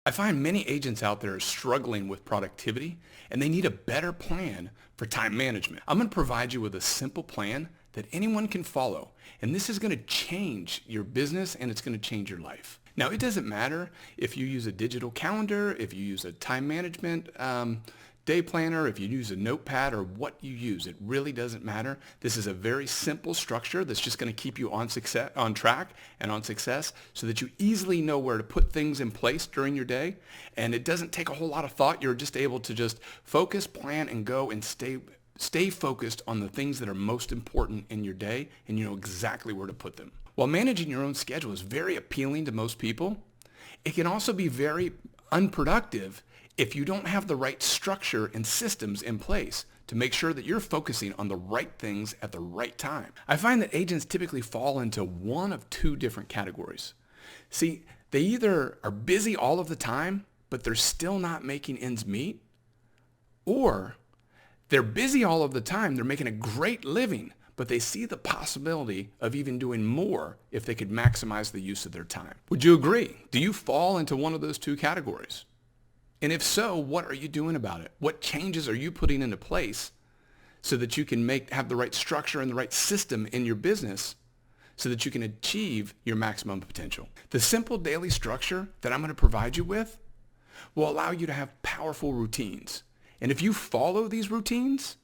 I find many agents out there are struggling with productivity and they need a better plan for time management. I'm going to provide you with a simple plan that anyone can follow, and this is going to change your business and it's going to change your life. Now, it doesn't matter if you use a digital calendar, if you use a time management day planner, if you use a notepad or what you use. It really doesn't matter. This is a very simple structure that's just going to keep you on track and on success so that you easily know where to put things in place during your day. And it doesn't take a whole lot of thought. You're just able to just focus, plan, and go and stay focused on the things that are most important in your day, and you know exactly where to put them. While managing your own schedule is very appealing to most people, it can also be very unproductive if you don't have the right structure and systems in place to make sure that you're focusing on the right things at the right time. I find that agents typically fall into one of two different categories. See, they either are busy all of the time, but they're still not making ends meet, or they're busy all of the time, they're making a great living, but they see the possibility of even doing more if they could maximize the use of their time. Would you agree? Do you fall into one of those two categories? And if so, what are you doing about it? What changes are you putting into place so that you can have the right structure and the right system in your business so that you can achieve your maximum potential? The simple daily structure that I'm going to provide you with will allow you to have powerful routines. And if you follow these routines,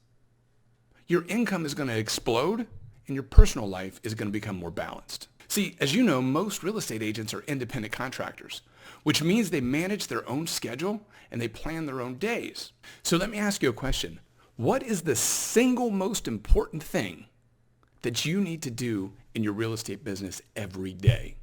your income is going to explode and your personal life is going to become more balanced. See, as you know, most real estate agents are independent contractors, which means they manage their own schedule and they plan their own days. So let me ask you a question. What is the single most important thing that you need to do in your real estate business every day?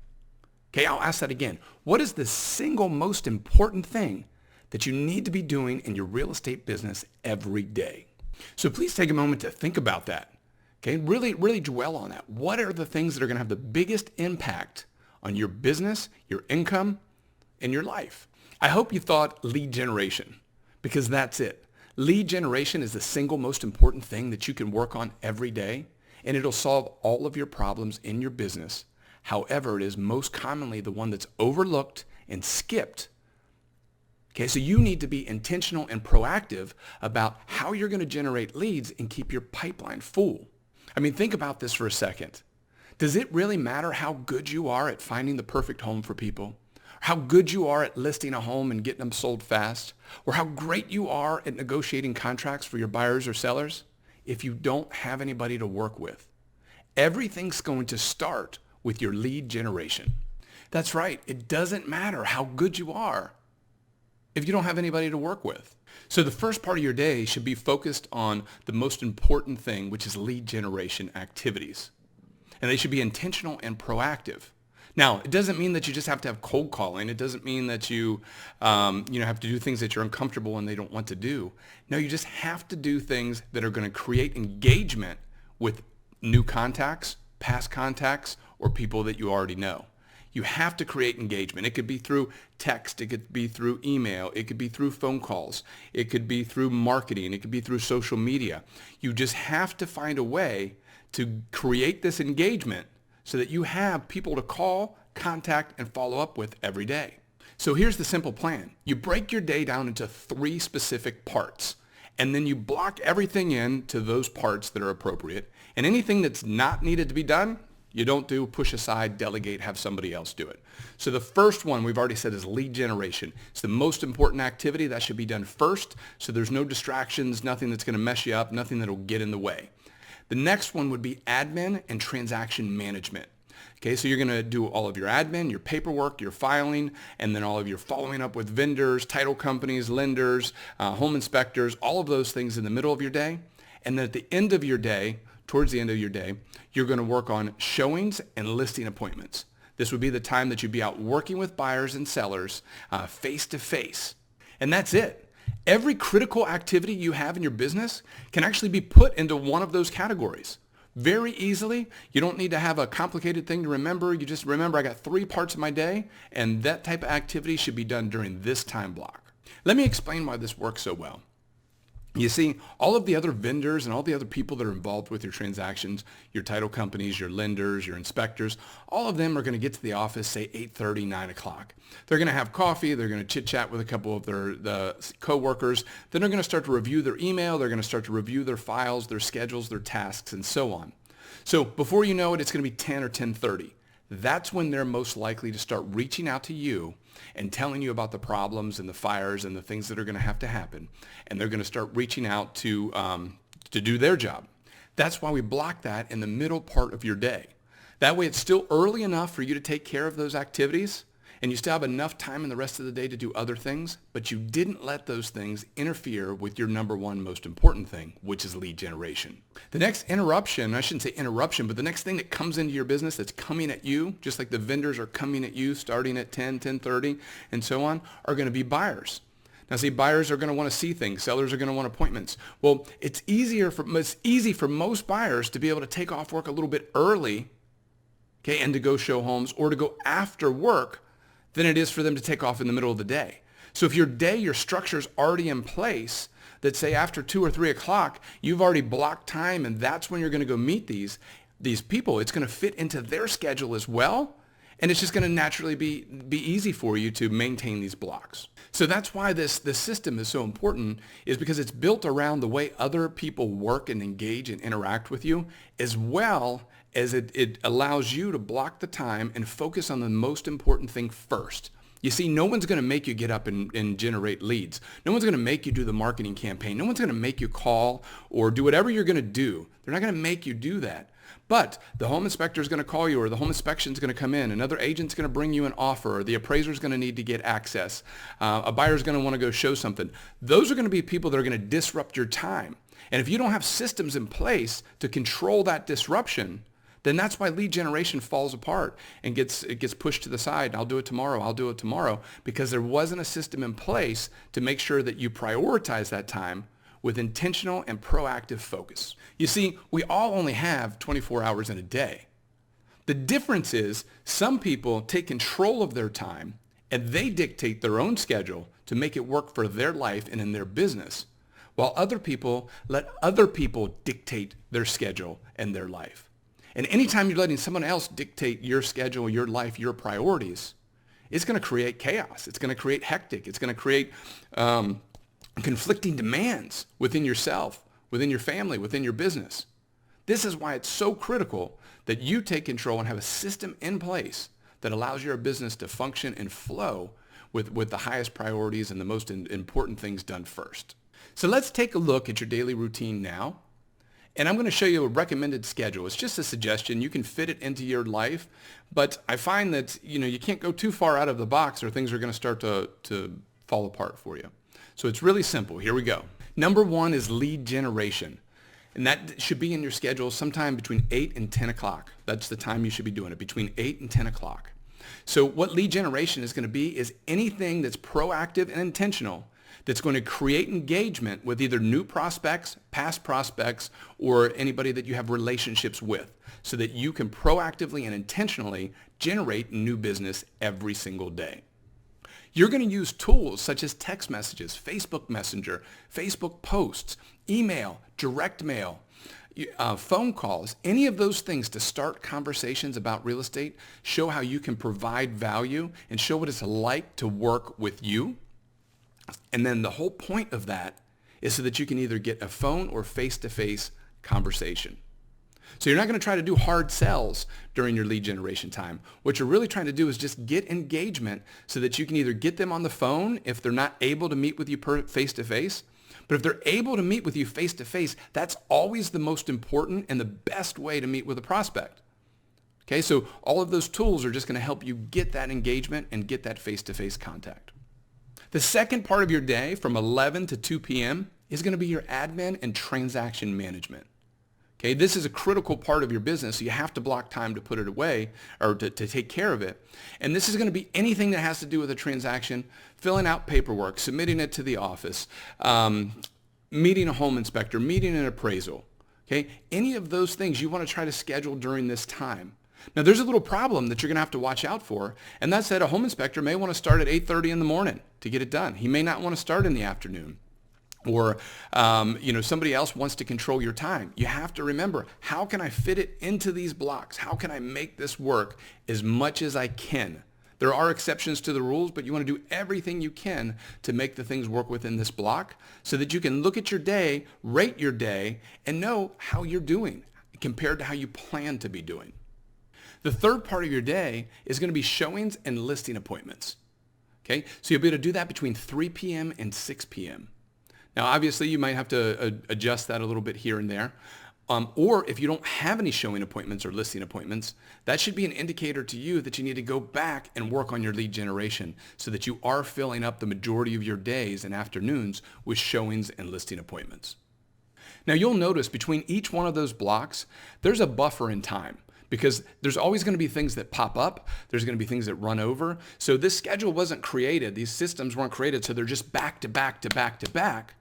Okay, I'll ask that again. What is the single most important thing that you need to be doing in your real estate business every day? So please take a moment to think about that. Okay, really dwell on that. What are the things that are going to have the biggest impact on your business, your income, and your life? I hope you thought lead generation, because that's it. Lead generation is the single most important thing that you can work on every day, and it'll solve all of your problems in your business. However, it is most commonly the one that's overlooked and skipped. Okay, so you need to be intentional and proactive about how you're going to generate leads and keep your pipeline full. I mean, think about this for a second. Does it really matter how good you are at finding the perfect home for people? How good you are at listing a home and getting them sold fast? Or how great you are at negotiating contracts for your buyers or sellers if you don't have anybody to work with? Everything's going to start with your lead generation. That's right. It doesn't matter how good you are if you don't have anybody to work with. So the first part of your day should be focused on the most important thing, which is lead generation activities. And they should be intentional and proactive. Now, it doesn't mean that you just have to have cold calling. It doesn't mean that you have to do things that you're uncomfortable and they don't want to do. No, you just have to do things that are going to create engagement with new contacts, past contacts, or people that you already know. You have to create engagement. It could be through text. It could be through email. It could be through phone calls. It could be through marketing. It could be through social media. You just have to find a way to create this engagement so that you have people to call, contact, and follow up with every day. So here's the simple plan. You break your day down into 3 specific parts, and then you block everything into those parts that are appropriate. And anything that's not needed to be done, you don't do, push aside, delegate, have somebody else do it. So the first one we've already said is lead generation. It's the most important activity. That should be done first, so there's no distractions, nothing that's going to mess you up, nothing that'll get in the way. The next one would be admin and transaction management. Okay, so you're going to do all of your admin, your paperwork, your filing, and then all of your following up with vendors, title companies, lenders, home inspectors, all of those things in the middle of your day. And then at the end of your day, towards the end of your day, you're going to work on showings and listing appointments. This would be the time that you'd be out working with buyers and sellers face to face. And that's it. Every critical activity you have in your business can actually be put into one of those categories. Very easily. You don't need to have a complicated thing to remember. You just remember I got 3 parts of my day, and that type of activity should be done during this time block. Let me explain why this works so well. You see, all of the other vendors and all the other people that are involved with your transactions, your title companies, your lenders, your inspectors, all of them are going to get to the office, say 8:30, 9 o'clock. They're going to have coffee. They're going to chit-chat with a couple of the coworkers. Then they're going to start to review their email. They're going to start to review their files, their schedules, their tasks, and so on. So before you know it, it's going to be 10 or 10:30. That's when they're most likely to start reaching out to you and telling you about the problems and the fires and the things that are going to have to happen. And they're going to start reaching out to do their job. That's why we block that in the middle part of your day. That way it's still early enough for you to take care of those activities, and you still have enough time in the rest of the day to do other things, but you didn't let those things interfere with your number one most important thing, which is lead generation. The next interruption, I shouldn't say interruption, but the next thing that comes into your business that's coming at you, just like the vendors are coming at you starting at 10, 10:30, and so on, are going to be buyers. Now, see, buyers are going to want to see things. Sellers are going to want appointments. Well, it's easy for most buyers to be able to take off work a little bit early, okay, and to go show homes or to go after work than it is for them to take off in the middle of the day. So if your structure is already in place, that say after 2 or 3 o'clock, you've already blocked time and that's when you're going to go meet these people, it's going to fit into their schedule as well. And it's just going to naturally be easy for you to maintain these blocks. So that's why this system is so important, is because it's built around the way other people work and engage and interact with you, as well as it allows you to block the time and focus on the most important thing first. You see, no one's going to make you get up and generate leads. No one's going to make you do the marketing campaign. No one's going to make you call or do whatever you're going to do. They're not going to make you do that. But the home inspector is going to call you, or the home inspection is going to come in. Another agent's going to bring you an offer, or the appraiser is going to need to get access. A buyer is going to want to go show something. Those are going to be people that are going to disrupt your time. And if you don't have systems in place to control that disruption, then that's why lead generation falls apart and it gets pushed to the side. I'll do it tomorrow, because there wasn't a system in place to make sure that you prioritize that time with intentional and proactive focus. You see, we all only have 24 hours in a day. The difference is some people take control of their time and they dictate their own schedule to make it work for their life and in their business, while other people let other people dictate their schedule and their life. And anytime you're letting someone else dictate your schedule, your life, your priorities, it's going to create chaos. It's going to create hectic. It's going to create conflicting demands within yourself, within your family, within your business. This is why it's so critical that you take control and have a system in place that allows your business to function and flow with the highest priorities and the most important things done first. So let's take a look at your daily routine now. And I'm going to show you a recommended schedule. It's just a suggestion. You can fit it into your life, but I find that you can't go too far out of the box or things are going to start to fall apart for you. So it's really simple. Here we go. Number one is lead generation. And that should be in your schedule sometime between 8 and 10 o'clock. That's the time you should be doing it, between 8 and 10 o'clock. So what lead generation is going to be is anything that's proactive and intentional that's going to create engagement with either new prospects, past prospects, or anybody that you have relationships with, so that you can proactively and intentionally generate new business every single day. You're going to use tools such as text messages, Facebook Messenger, Facebook posts, email, direct mail, phone calls, any of those things to start conversations about real estate, show how you can provide value, and show what it's like to work with you. And then the whole point of that is so that you can either get a phone or face-to-face conversation. So you're not going to try to do hard sells during your lead generation time. What you're really trying to do is just get engagement so that you can either get them on the phone if they're not able to meet with you face-to-face. But if they're able to meet with you face-to-face, that's always the most important and the best way to meet with a prospect. Okay, so all of those tools are just going to help you get that engagement and get that face-to-face contact. The second part of your day from 11 to 2 p.m. is going to be your admin and transaction management. Okay, this is a critical part of your business, so you have to block time to put it away or to take care of it. And this is going to be anything that has to do with a transaction, filling out paperwork, submitting it to the office, meeting a home inspector, meeting an appraisal. Okay, any of those things you want to try to schedule during this time. Now, there's a little problem that you're going to have to watch out for, and that's that a home inspector may want to start at 8:30 in the morning to get it done. He may not want to start in the afternoon. Or, somebody else wants to control your time. You have to remember, how can I fit it into these blocks? How can I make this work as much as I can? There are exceptions to the rules, but you want to do everything you can to make the things work within this block so that you can look at your day, rate your day, and know how you're doing compared to how you plan to be doing. The third part of your day is going to be showings and listing appointments. Okay, so you'll be able to do that between 3 p.m. and 6 p.m. Now, obviously, you might have to adjust that a little bit here and there. Or if you don't have any showing appointments or listing appointments, that should be an indicator to you that you need to go back and work on your lead generation so that you are filling up the majority of your days and afternoons with showings and listing appointments. Now, you'll notice between each one of those blocks, there's a buffer in time, because there's always going to be things that pop up. There's going to be things that run over. So this schedule wasn't created. These systems weren't created so they're just back to back to back to back.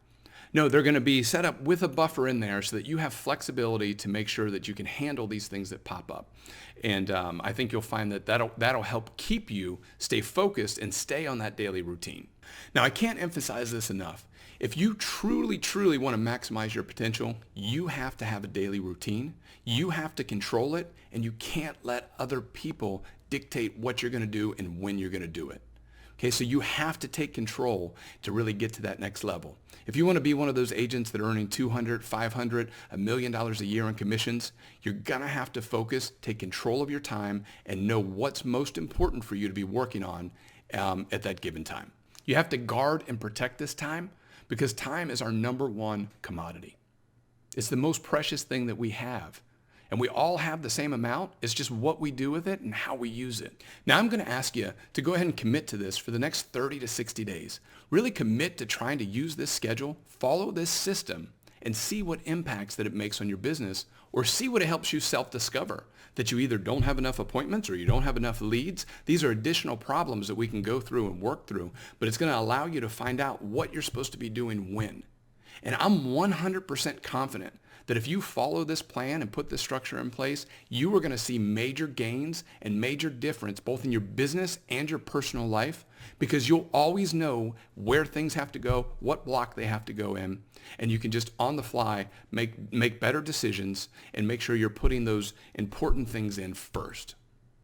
No, they're going to be set up with a buffer in there so that you have flexibility to make sure that you can handle these things that pop up. And I think you'll find that that'll help keep you stay focused and stay on that daily routine. Now, I can't emphasize this enough. If you truly, truly want to maximize your potential, you have to have a daily routine. You have to control it, and you can't let other people dictate what you're going to do and when you're going to do it. Okay, so you have to take control to really get to that next level. If you want to be one of those agents that are earning $200, $500, $1 million a year in commissions, you're going to have to focus, take control of your time, and know what's most important for you to be working on at that given time. You have to guard and protect this time because time is our number one commodity. It's the most precious thing that we have. And we all have the same amount. It's just what we do with it and how we use it. Now, I'm going to ask you to go ahead and commit to this for the next 30 to 60 days. Really commit to trying to use this schedule, follow this system, and see what impacts that it makes on your business, or see what it helps you self-discover, that you either don't have enough appointments or you don't have enough leads. These are additional problems that we can go through and work through, but it's going to allow you to find out what you're supposed to be doing when. And I'm 100% confident that if you follow this plan and put this structure in place, you are going to see major gains and major difference both in your business and your personal life, because you'll always know where things have to go, what block they have to go in, and you can just on the fly make better decisions and make sure you're putting those important things in first.